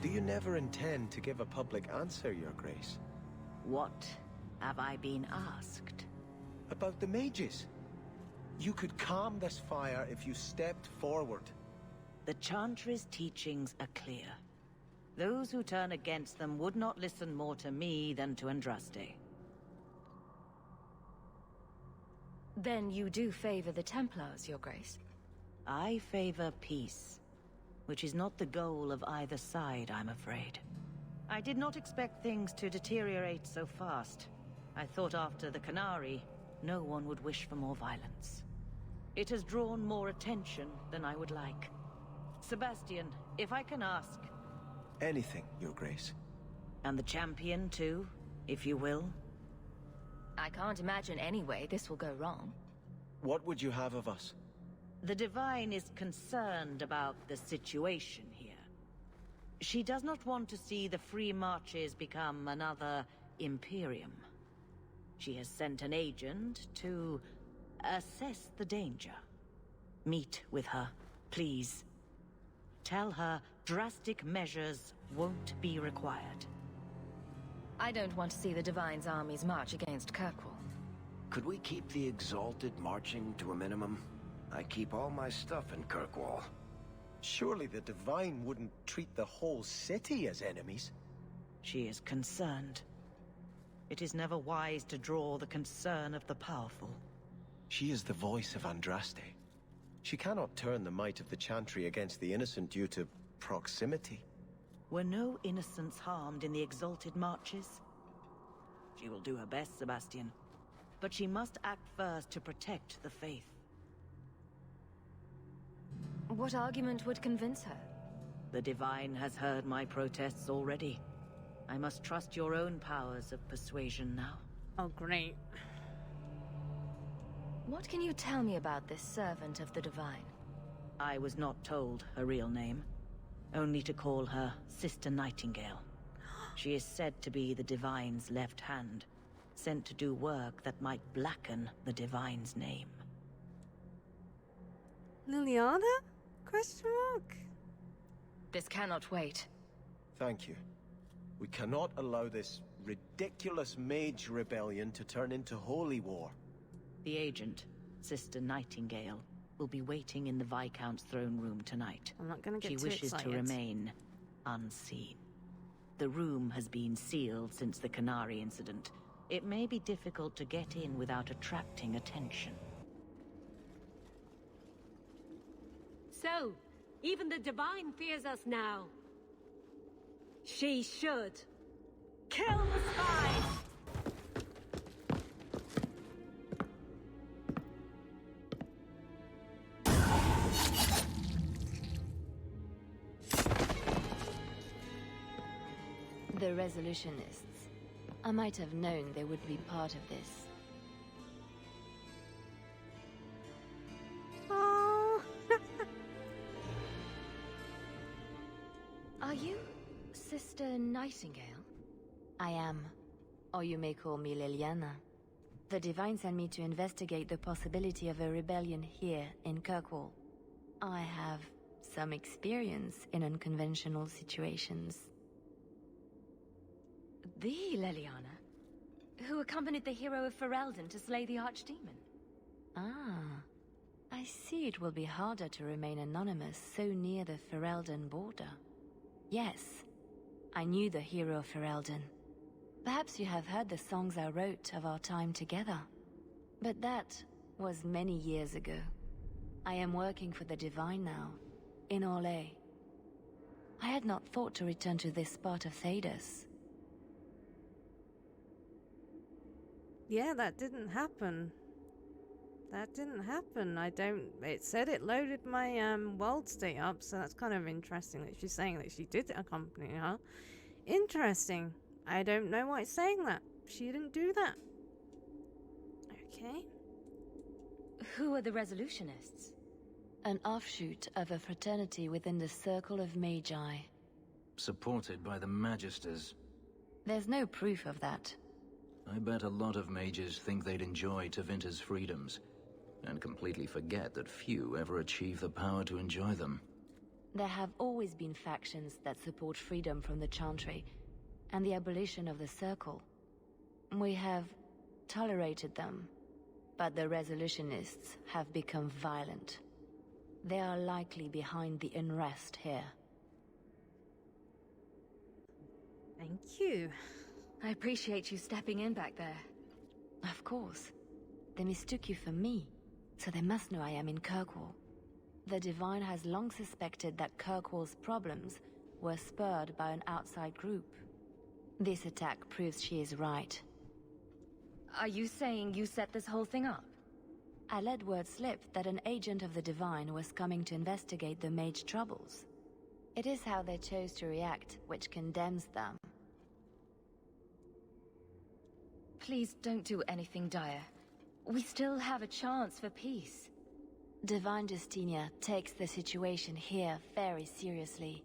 Do you never intend to give a public answer, Your Grace? What have I been asked? About the mages. You could calm this fire if you stepped forward. The Chantry's teachings are clear. Those who turn against them would not listen more to me than to Andraste. Then you do favor the Templars, Your Grace? I favor peace, which is not the goal of either side, I'm afraid. I did not expect things to deteriorate so fast. I thought after the Canary, no one would wish for more violence. It has drawn more attention than I would like. Sebastian, if I can ask... Anything, Your Grace. And the champion too, if you will? I can't imagine any way this will go wrong. What would you have of us? The Divine is concerned about the situation here. She does not want to see the Free Marches become another Imperium. She has sent an agent to assess the danger. Meet with her, please. Tell her drastic measures won't be required. I don't want to see the Divine's armies march against Kirkwall. Could we keep the Exalted marching to a minimum? I keep all my stuff in Kirkwall. Surely the Divine wouldn't treat the whole city as enemies. She is concerned. It is never wise to draw the concern of the powerful. She is the voice of Andraste. She cannot turn the might of the Chantry against the innocent due to proximity. Were no innocents harmed in the Exalted marches? She will do her best, Sebastian. But she must act first to protect the faith. What argument would convince her? The Divine has heard my protests already. I must trust your own powers of persuasion now. Oh, great. What can you tell me about this servant of the Divine? I was not told her real name. Only to call her Sister Nightingale. She is said to be the Divine's left hand, sent to do work that might blacken the Divine's name. Liliana? Question mark? This cannot wait. Thank you. We cannot allow this ridiculous mage rebellion to turn into holy war. The agent, Sister Nightingale, will be waiting in the Viscount's throne room tonight. I'm not gonna get She too wishes excited. to remain unseen. The room has been sealed since the Canary incident. It may be difficult to get in without attracting attention. So, even the Divine fears us now. She should. Kill the spies! The Resolutionists. I might have known they would be part of this. Oh. Are you Sister Nightingale? I am. Or you may call me Liliana. The Divine sent me to investigate the possibility of a rebellion here in Kirkwall. I have some experience in unconventional situations. The Liliana, who accompanied the hero of Ferelden to slay the Archdemon. Ah, I see it will be harder to remain anonymous so near the Ferelden border. Yes, I knew the hero of Ferelden. Perhaps you have heard the songs I wrote of our time together. But that was many years ago. I am working for the Divine now, in Orlais. I had not thought to return to this part of Thedas. Yeah, that didn't happen. That didn't happen. It said it loaded my world state up, so that's kind of interesting that she's saying that she did accompany her. Interesting. I don't know why it's saying that. She didn't do that. Okay. Who are the Resolutionists? An offshoot of a fraternity within the Circle of Magi. Supported by the Magisters. There's no proof of that. I bet a lot of mages think they'd enjoy Tevinter's freedoms, and completely forget that few ever achieve the power to enjoy them. There have always been factions that support freedom from the Chantry and the abolition of the Circle. We have tolerated them, but the Resolutionists have become violent. They are likely behind the unrest here. Thank you. I appreciate you stepping in back there. Of course. They mistook you for me, so they must know I am in Kirkwall. The Divine has long suspected that Kirkwall's problems were spurred by an outside group. This attack proves she is right. Are you saying you set this whole thing up? I let word slip that an agent of the Divine was coming to investigate the mage troubles. It is how they chose to react which condemns them. Please don't do anything dire. We still have a chance for peace. Divine Justinia takes the situation here very seriously.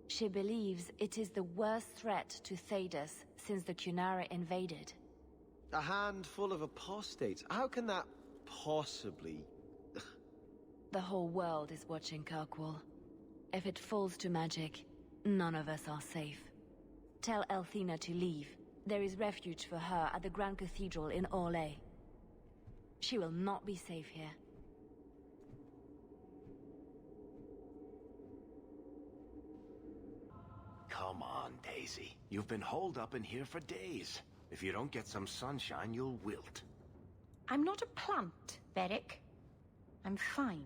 She believes it is the worst threat to Thedas since the Cunara invaded. A handful of apostates? How can that possibly... The whole world is watching Kirkwall. If it falls to magic, none of us are safe. Tell Elthina to leave. There is refuge for her at the Grand Cathedral in Orlais. She will not be safe here. Come on, Daisy. You've been holed up in here for days. If you don't get some sunshine, you'll wilt. I'm not a plant, Varric. I'm fine.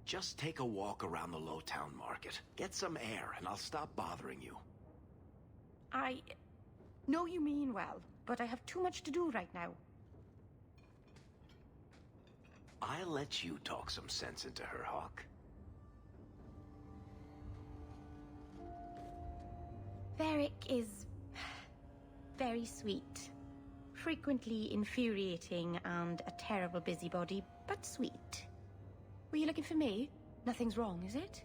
Just take a walk around the Lowtown Market. Get some air, and I'll stop bothering you. I know you mean well, but I have too much to do right now. I'll let you talk some sense into her, Hawke. Varric is very sweet. Frequently infuriating and a terrible busybody, but sweet. Were you looking for me? Nothing's wrong, is it?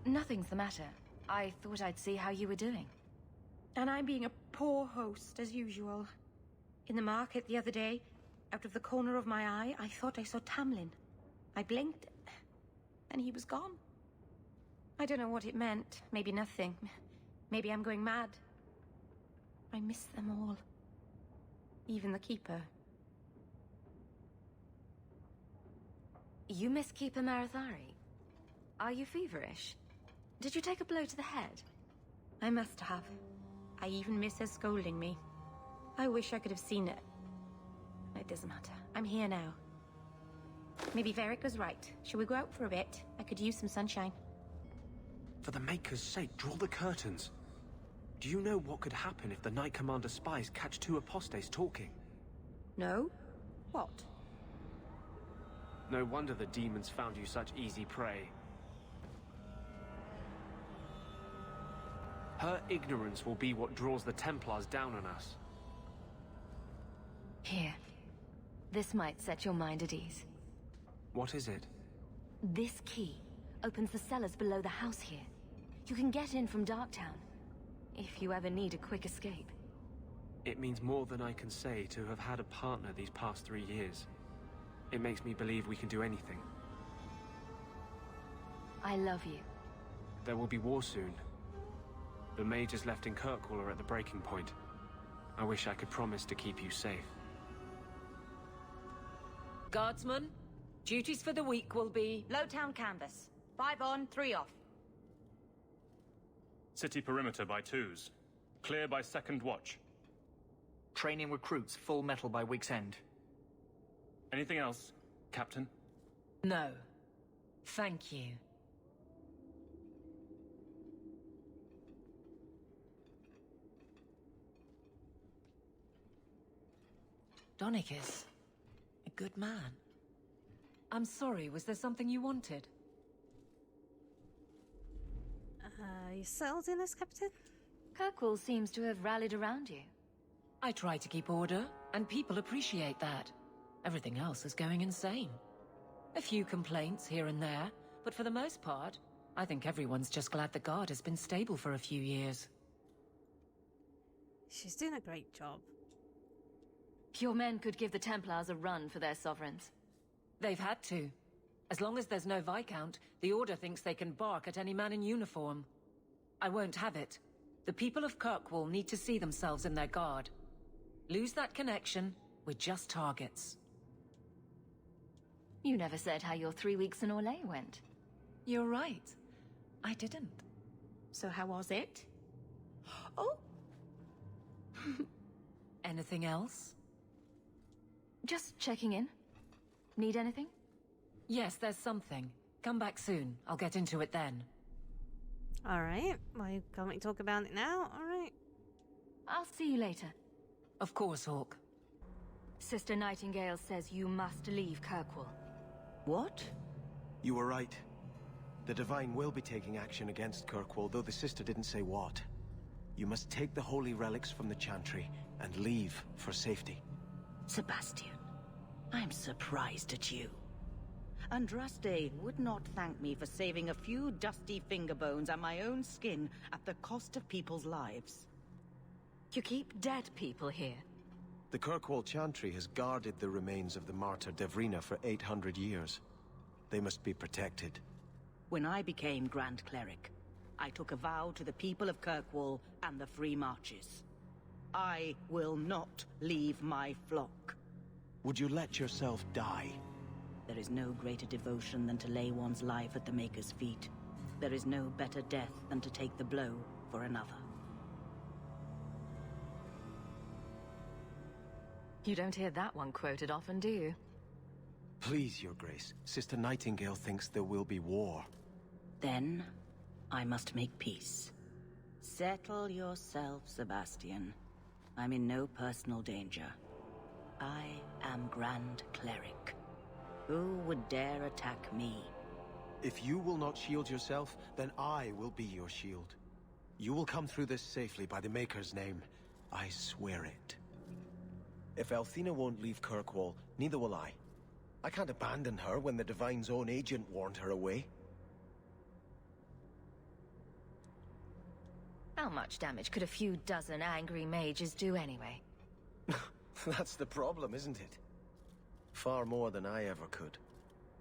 Nothing's the matter. I thought I'd see how you were doing. And I'm being a poor host, as usual. In the market the other day, out of the corner of my eye, I thought I saw Tamlin. I blinked, and he was gone. I don't know what it meant. Maybe nothing. Maybe I'm going mad. I miss them all. Even the Keeper. You miss Keeper Marathari? Are you feverish? Did you take a blow to the head? I must have. I even miss her scolding me. I wish I could have seen it. It doesn't matter. I'm here now. Maybe Varric was right. Shall we go out for a bit? I could use some sunshine. For the Maker's sake, draw the curtains. Do you know what could happen if the Knight Commander spies catch two apostates talking? No? What? No wonder the demons found you such easy prey. Her ignorance will be what draws the Templars down on us. Here. This might set your mind at ease. What is it? This key opens the cellars below the house here. You can get in from Darktown, if you ever need a quick escape. It means more than I can say to have had a partner these past 3 years. It makes me believe we can do anything. I love you. There will be war soon. The mages left in Kirkwall are at the breaking point. I wish I could promise to keep you safe. Guardsmen, duties for the week will be Lowtown canvas. 5 on, 3 off. City perimeter by 2s. Clear by 2nd watch. Training recruits full metal by week's end. Anything else, Captain? No. Thank you. Donicus. A good man. I'm sorry, was there something you wanted? You settled in as Captain? Kirkwall seems to have rallied around you. I try to keep order, and people appreciate that. Everything else is going insane. A few complaints here and there, but for the most part, I think everyone's just glad the Guard has been stable for a few years. She's doing a great job. Your men could give the Templars a run for their sovereigns. They've had to. As long as there's no Viscount, the Order thinks they can bark at any man in uniform. I won't have it. The people of Kirkwall need to see themselves in their guard. Lose that connection, we're just targets. You never said how your 3 weeks in Orlais went. You're right. I didn't. So how was it? Oh! Anything else? Just checking in. Need anything? Yes, there's something. Come back soon. I'll get into it then. Alright. Why can't we talk about it now? Alright. I'll see you later. Of course, Hawke. Sister Nightingale says you must leave Kirkwall. What? You were right. The Divine will be taking action against Kirkwall, though the sister didn't say what. You must take the holy relics from the Chantry and leave for safety. Sebastian, I'm surprised at you. Andraste would not thank me for saving a few dusty finger bones and my own skin at the cost of people's lives. You keep dead people here. The Kirkwall Chantry has guarded the remains of the martyr Devrina for 800 years. They must be protected. When I became Grand Cleric, I took a vow to the people of Kirkwall and the Free Marches. I will not leave my flock. Would you let yourself die? There is no greater devotion than to lay one's life at the Maker's feet. There is no better death than to take the blow for another. You don't hear that one quoted often, do you? Please, Your Grace. Sister Nightingale thinks there will be war. Then, I must make peace. Settle yourself, Sebastian. I'm in no personal danger. I am Grand Cleric. Who would dare attack me? If you will not shield yourself, then I will be your shield. You will come through this safely by the Maker's name. I swear it. If Althena won't leave Kirkwall, neither will I. I can't abandon her when the Divine's own agent warned her away. How much damage could a few dozen angry mages do anyway? That's the problem, isn't it? Far more than I ever could.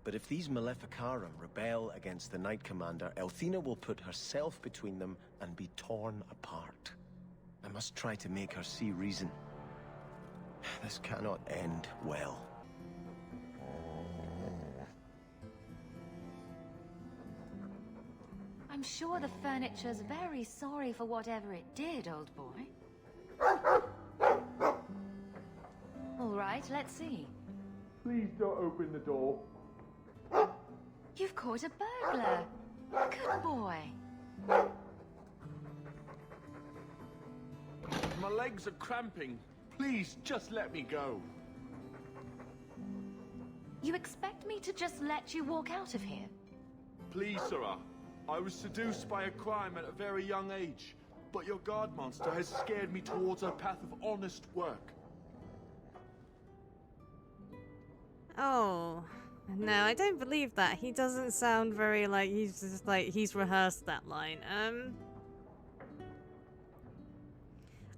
But if these Maleficarum rebel against the Knight Commander, Althena will put herself between them and be torn apart. I must try to make her see reason. This cannot end well. I'm sure the furniture's very sorry for whatever it did, old boy. All right, let's see. Please don't open the door. You've caught a burglar. Good boy. My legs are cramping. Please, just let me go. You expect me to just let you walk out of here? Please, Sarah. I was seduced by a crime at a very young age, but your guard monster has scared me towards a path of honest work. Oh. No, I don't believe that. He doesn't sound very like he's just like he's rehearsed that line.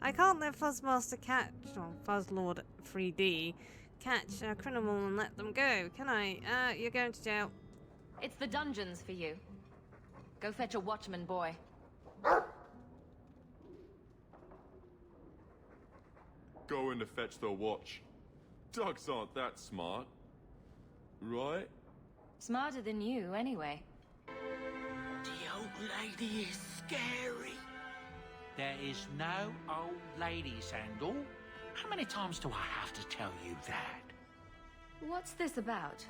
I can't let Fuzzmaster catch, or Fuzzlord 3D, catch a criminal and let them go, can I? You're going to jail. It's the dungeons for you. Go fetch a watchman, boy. Going to fetch the watch. Dogs aren't that smart. Right? Smarter than you, anyway. The old lady is scary. There is no old lady, Sandal. How many times do I have to tell you that? What's this about?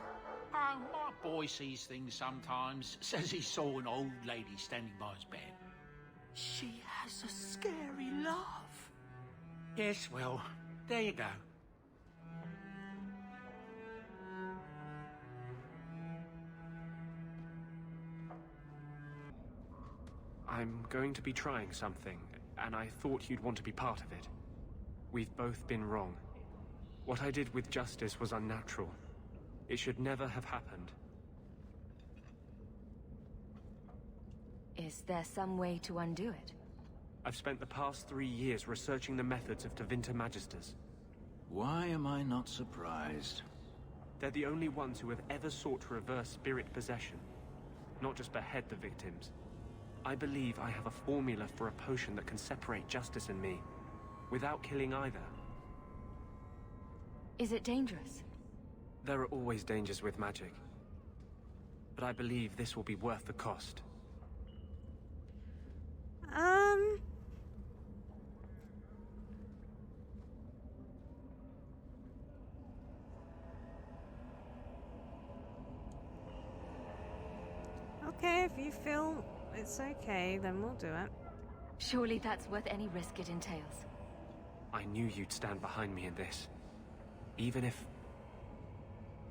Oh, my boy sees things sometimes. Says he saw an old lady standing by his bed. She has a scary laugh. Yes, well, there you go. I'm going to be trying something, and I thought you'd want to be part of it. We've both been wrong. What I did with Justice was unnatural. It should never have happened. Is there some way to undo it? I've spent the past 3 years researching the methods of Tevinter Magisters. Why am I not surprised? They're the only ones who have ever sought to reverse spirit possession, not just behead the victims. I believe I have a formula for a potion that can separate Justice and me, without killing either. Is it dangerous? There are always dangers with magic. But I believe this will be worth the cost. Okay, if you feel it's okay, then we'll do it. Surely that's worth any risk it entails. I knew you'd stand behind me in this. Even if...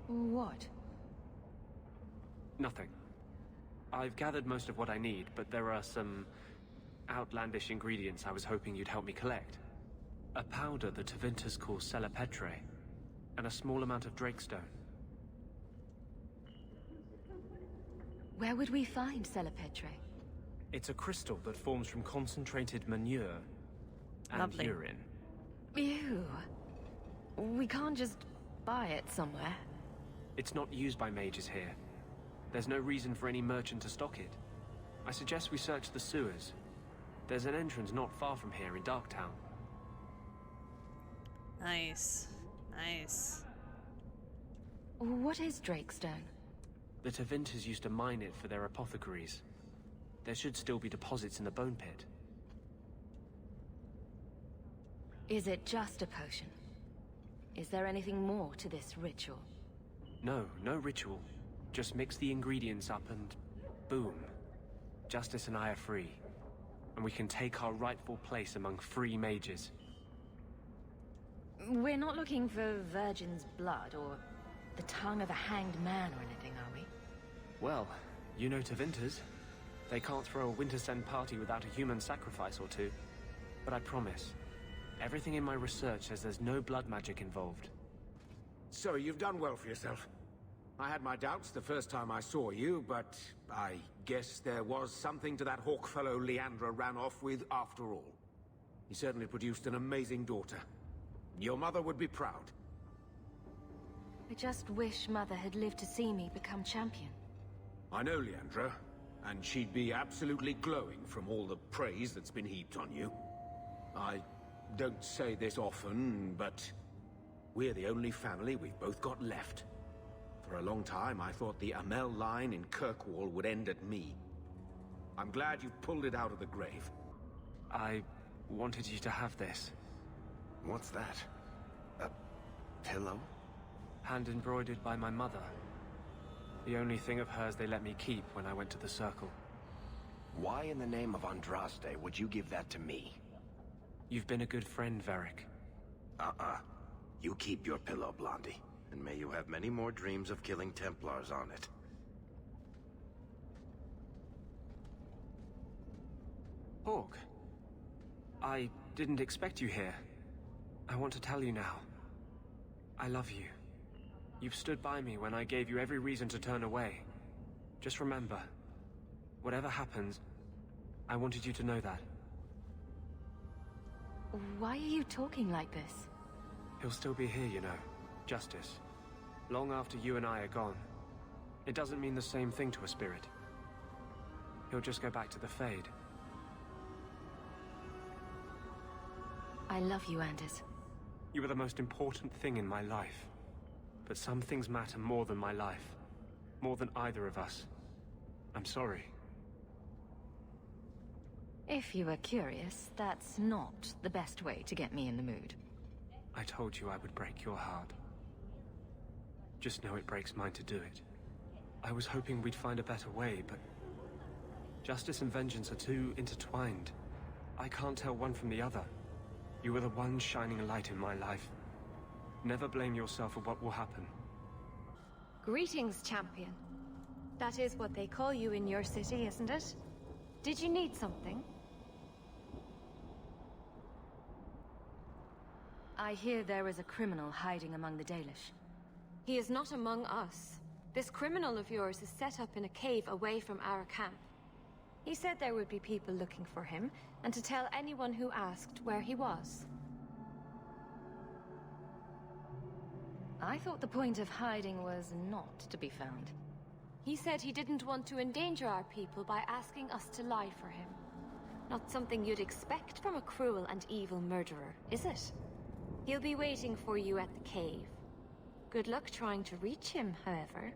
What? Nothing. I've gathered most of what I need, but there are some outlandish ingredients I was hoping you'd help me collect. A powder the Tevinters call Celepetre, and a small amount of Drakestone. Where would we find Celepetre? It's a crystal that forms from concentrated manure and Lovely. urine. Ew. We can't just buy it somewhere. It's not used by mages here. There's no reason for any merchant to stock it. I suggest we search the sewers. There's an entrance not far from here in Darktown. Nice. Nice. What is Drakestone? The Tevinters used to mine it for their apothecaries. There should still be deposits in the bone pit. Is it just a potion? Is there anything more to this ritual? No ritual. Just mix the ingredients up and boom. Justice and I are free. And we can take our rightful place among free mages. We're not looking for virgin's blood or the tongue of a hanged man or anything, are we? Well, you know Tevinters. They can't throw a Wintersend party without a human sacrifice or two. But I promise, everything in my research says there's no blood magic involved. So you've done well for yourself. I had my doubts the first time I saw you, but I guess there was something to that Hawke fellow Leandra ran off with after all. He certainly produced an amazing daughter. Your mother would be proud. I just wish Mother had lived to see me become champion. I know Leandra, and she'd be absolutely glowing from all the praise that's been heaped on you. I don't say this often, but we're the only family we've both got left. For a long time, I thought the Amel line in Kirkwall would end at me. I'm glad you've pulled it out of the grave. I wanted you to have this. What's that? A pillow? Hand embroidered by my mother. The only thing of hers they let me keep when I went to the Circle. Why in the name of Andraste would you give that to me? You've been a good friend, Varric. You keep your pillow, Blondie. And may you have many more dreams of killing Templars on it. Hawke. I didn't expect you here. I want to tell you now. I love you. You've stood by me when I gave you every reason to turn away. Just remember, whatever happens, I wanted you to know that. Why are you talking like this? He'll still be here, you know. Justice. Long after you and I are gone. It doesn't mean the same thing to a spirit. He'll just go back to the Fade. I love you, Anders. You were the most important thing in my life. But some things matter more than my life. More than either of us. I'm sorry. If you were curious, that's not the best way to get me in the mood. I told you I would break your heart. Just know it breaks mine to do it. I was hoping we'd find a better way, but... Justice and vengeance are too intertwined. I can't tell one from the other. You were the one shining a light in my life. Never blame yourself for what will happen. Greetings, champion. That is what they call you in your city, isn't it? Did you need something? I hear there is a criminal hiding among the Dalish. He is not among us. This criminal of yours is set up in a cave away from our camp. He said there would be people looking for him, and to tell anyone who asked where he was. I thought the point of hiding was not to be found. He said he didn't want to endanger our people by asking us to lie for him. Not something you'd expect from a cruel and evil murderer, is it? He'll be waiting for you at the cave. Good luck trying to reach him, however.